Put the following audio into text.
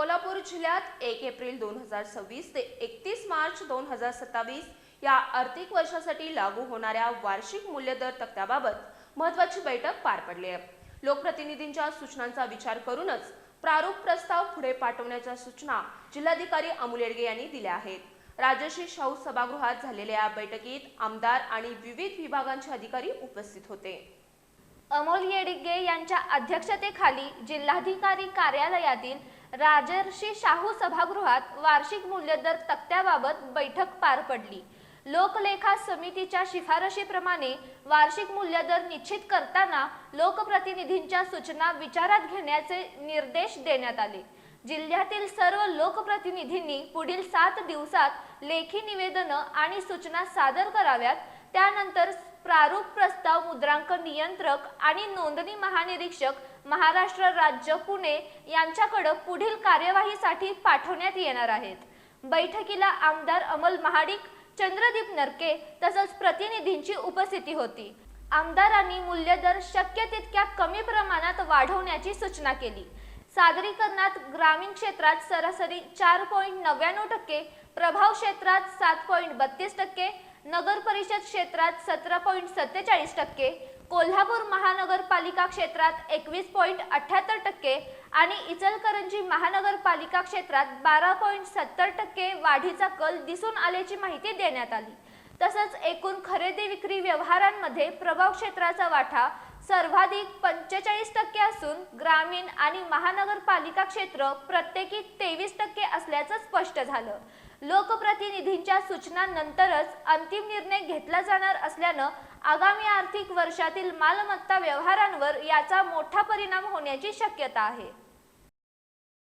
कोल्हापूर जिल्ह्यात 1 एप्रिल 2026 ते 31 मार्च 2027 या आर्थिक वर्षासाठी लागू होणाऱ्या वार्षिक मूल्यदर तक्त्याबाबत महत्त्वाची बैठक पार पडली आहे. लोकप्रतिनिधींच्या सूचनांचा विचार करूनच प्रारूप प्रस्ताव पुढे पाठवण्याच्या सूचना जिल्हाधिकारी अमोल येडगे यांनी दिल्या आहेत. राजर्षी शाहू सभागृहात झालेल्या या बैठकीत आमदार आणि विविध विभागांचे अधिकारी उपस्थित होते. अमोल येडगे यांच्या अध्यक्षतेखाली जिल्हाधिकारी कार्यालयातील राजर्षी शाहू सभागृहात वार्षिक मूल्यदर तक्त्याबाबत बैठक पार पडली. लोकलेखा समितीच्या शिफारशीप्रमाणे वार्षिक मूल्यदर निश्चित करताना लोकप्रतिनिधींच्या सूचना विचारात घेण्याचे निर्देश देण्यात आले. जिल्ह्यातील सर्व लोकप्रतिनिधींनी पुढील 7 दिवसात लेखी निवेदनं आणि सूचना सादर कराव्यात. त्यानंतर प्रारूप प्रस्ताव मुद्रांक नियंत्रक आणि नोंदणी महानिरीक्षक महाराष्ट्र राज्य पुणे यांच्याकडे पुढील कार्यवाहीसाठी पाठवण्यात येणार आहेत. बैठकीला आमदार अमल महाडिक, चंद्रदीप नरके तसंच प्रतिनिधींची उपस्थिती होती. आमदारांनी मूल्यदर शक्य तितक्या कमी प्रमाणात वाढवण्याची सूचना केली. सादरीकरणात ग्रामीण क्षेत्रात सरासरी 4.99%, प्रभाव क्षेत्रात 7.32%, नगर परिषद क्षेत्रात 17.47%, कोल्हापूर महानगरपालिका क्षेत्रात 21.78% आणि इचलकरंजी महानगरपालिका क्षेत्रात 12.70% वाढीचा कल दिसून आल्याची माहिती देण्यात आली. तसंच एकूण खरेदी विक्री व्यवहारांमध्ये प्रभाव क्षेत्राचा वाटा सर्वाधिक 45% असून ग्रामीण आणि महानगरपालिका क्षेत्र प्रत्येकी 23% असल्याचं स्पष्ट झालं. लोकप्रतिनिधींच्या सूचनांनंतरच अंतिम निर्णय घेतला जाणार असल्यानं आगामी आर्थिक वर्षातील मालमत्ता व्यवहारांवर याचा मोठा परिणाम होण्याची शक्यता आहे.